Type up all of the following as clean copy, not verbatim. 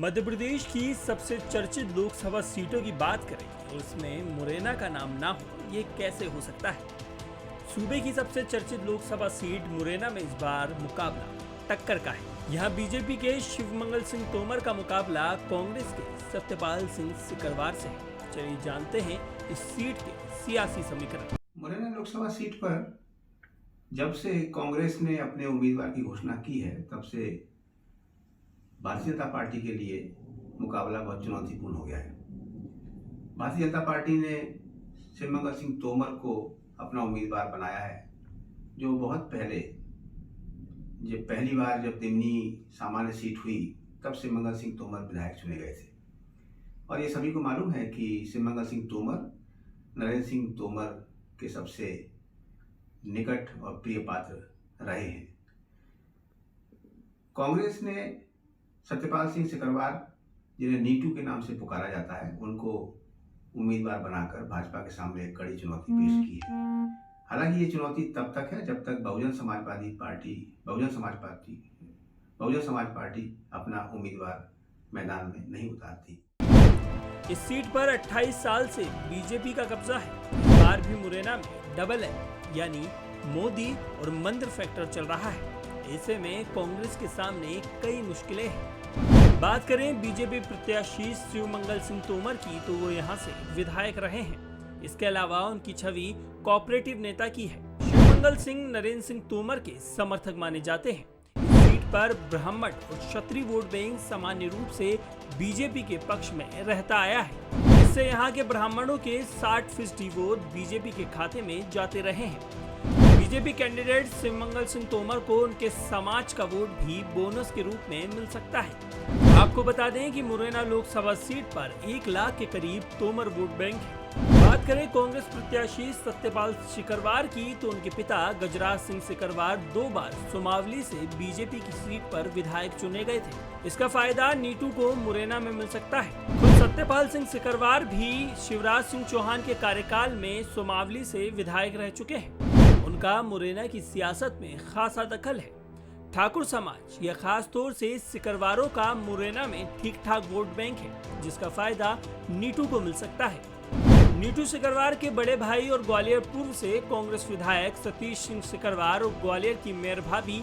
मध्य प्रदेश की सबसे चर्चित लोकसभा सीटों की बात करें और उसमें मुरैना का नाम ना हो, ये कैसे हो सकता है। सूबे की सबसे चर्चित लोकसभा सीट मुरैना में इस बार मुकाबला टक्कर का है। यहाँ बीजेपी के शिवमंगल सिंह तोमर का मुकाबला कांग्रेस के सत्यपाल सिंह सिकरवार से है। चलिए जानते हैं इस सीट के सियासी समीकरण। मुरैना लोकसभा सीट पर जब से कांग्रेस ने अपने उम्मीदवार की घोषणा की है, तब से भारतीय जनता पार्टी के लिए मुकाबला बहुत चुनौतीपूर्ण हो गया है। भारतीय जनता पार्टी ने शिवमंगल सिंह तोमर को अपना उम्मीदवार बनाया है, जो बहुत पहले पहली बार जब दिमनी सामान्य सीट हुई, तब शिवमंगल सिंह तोमर विधायक चुने गए थे। और ये सभी को मालूम है कि शिवमंगल सिंह तोमर नरेंद्र सिंह तोमर के सबसे निकट और प्रिय पात्र रहे हैं। कांग्रेस ने सत्यपाल सिंह सिकरवार, जिन्हें नीटू के नाम से पुकारा जाता है, उनको उम्मीदवार बनाकर भाजपा के सामने एक कड़ी चुनौती पेश की है। हालांकि ये चुनौती तब तक है जब तक बहुजन समाज पार्टी अपना उम्मीदवार मैदान में नहीं उतारती। इस सीट पर 28 साल से बीजेपी का कब्जा है। इस बार भी मुरैना में डबल M यानी मोदी और मंत्र फैक्टर चल रहा है। ऐसे में कांग्रेस के सामने कई मुश्किलें हैं। बात करें बीजेपी प्रत्याशी शिवमंगल सिंह तोमर की, तो वो यहाँ से विधायक रहे हैं। इसके अलावा उनकी छवि कोऑपरेटिव नेता की है। शिवमंगल सिंह नरेंद्र सिंह तोमर के समर्थक माने जाते हैं। इस सीट पर ब्राह्मण और क्षत्रिय वोट बैंक सामान्य रूप से बीजेपी के पक्ष में रहता आया है। इससे यहाँ के ब्राह्मणों के 60% वोट बीजेपी के खाते में जाते रहे हैं। बीजेपी कैंडिडेट शिवमंगल सिंह तोमर को उनके समाज का वोट भी बोनस के रूप में मिल सकता है। आपको बता दें कि मुरैना लोकसभा सीट पर 1 लाख के करीब तोमर वोट बैंक है। बात करें कांग्रेस प्रत्याशी सत्यपाल सिकरवार की, तो उनके पिता गजराज सिंह सिकरवार 2 बार सुमावली से बीजेपी की सीट पर विधायक चुने गए थे। इसका फायदा नीटू को मुरैना में मिल सकता है। खुद सत्यपाल सिंह सिकरवार भी शिवराज सिंह चौहान के कार्यकाल में सुमावली से विधायक रह चुके हैं। उनका मुरैना की सियासत में खासा दखल है। ठाकुर समाज या खास तौर से सिकरवारों का मुरैना में ठीक ठाक वोट बैंक है, जिसका फायदा नीटू को मिल सकता है। नीटू सिकरवार के बड़े भाई और ग्वालियर पूर्व से कांग्रेस विधायक सतीश सिंह सिकरवार और ग्वालियर की मेयर भाभी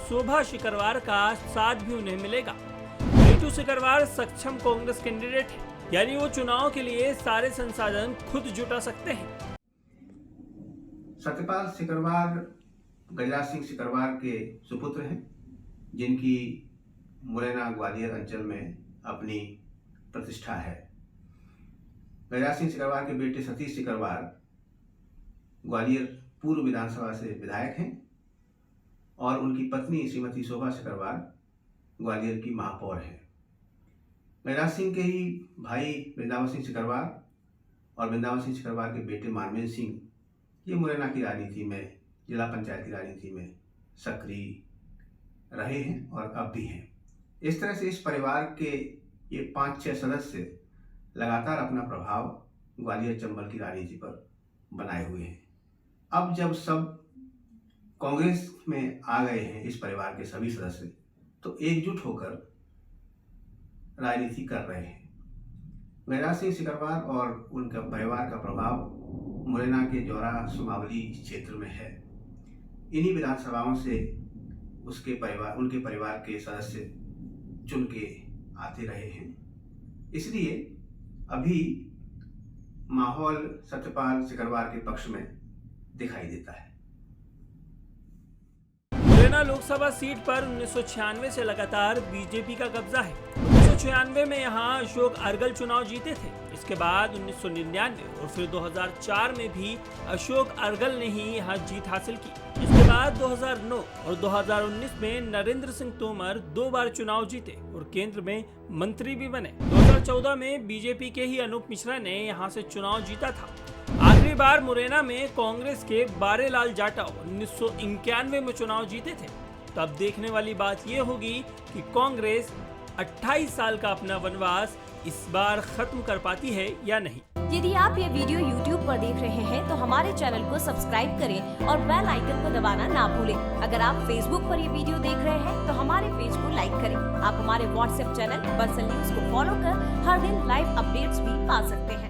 शोभा सिकरवार का साथ भी उन्हें मिलेगा। नीटू सिकरवार सक्षम कांग्रेस कैंडिडेट है, यानी वो चुनाव के लिए सारे संसाधन खुद जुटा सकते हैं। सत्यपाल सिकरवार गजराज सिंह सिकरवार के सुपुत्र हैं, जिनकी मुरैना ग्वालियर अंचल में अपनी प्रतिष्ठा है। गजराज सिंह सिकरवार के बेटे सतीश सिकरवार ग्वालियर पूर्व विधानसभा से विधायक हैं और उनकी पत्नी श्रीमती शोभा सिकरवार ग्वालियर की महापौर हैं। गजराज सिंह के ही भाई वृंदावन सिंह सिकरवार और वृंदावन सिंह सिकरवार के बेटे मानवेंद्र सिंह, ये मुरैना की राजनीति में, जिला पंचायत की राजनीति में सक्रिय रहे हैं और अब भी हैं। इस तरह से इस परिवार के ये 5-6 सदस्य लगातार अपना प्रभाव ग्वालियर चंबल की राजनीति पर बनाए हुए हैं। अब जब सब कांग्रेस में आ गए हैं इस परिवार के सभी सदस्य, तो एकजुट होकर राजनीति कर रहे हैं। गजराज सिंह सिकरवार और उनका परिवार का प्रभाव मुरैना के जौरा सुमावली क्षेत्र में है। इन्हीं विधानसभाओं से उनके परिवार के सदस्य चुन के आते रहे हैं। इसलिए अभी माहौल सत्यपाल सिकरवार के पक्ष में दिखाई देता है। मुरैना लोकसभा सीट पर 1996 से लगातार बीजेपी का कब्जा है। 1996 में यहाँ अशोक अर्गल चुनाव जीते थे। इसके बाद 1999 और फिर 2004 में भी अशोक अर्गल ने ही यहाँ जीत हासिल की। इसके बाद 2009 और 2019 में नरेंद्र सिंह तोमर 2 बार चुनाव जीते और केंद्र में मंत्री भी बने। 2014 में बीजेपी के ही अनूप मिश्रा ने यहाँ से चुनाव जीता था। आखिरी बार मुरैना में कांग्रेस के बारेलाल जाटव 1991 में चुनाव जीते थे। तो अब देखने वाली बात यह होगी कि कांग्रेस 28 साल का अपना वनवास इस बार खत्म कर पाती है या नहीं। यदि आप ये वीडियो YouTube पर देख रहे हैं तो हमारे चैनल को सब्सक्राइब करें और बेल आइकन को दबाना ना भूलें। अगर आप Facebook पर ये वीडियो देख रहे हैं तो हमारे पेज को लाइक करें। आप हमारे व्हाट्सएप चैनल बरसल न्यूज को फॉलो कर हर दिन लाइव अपडेट्स भी पा सकते हैं।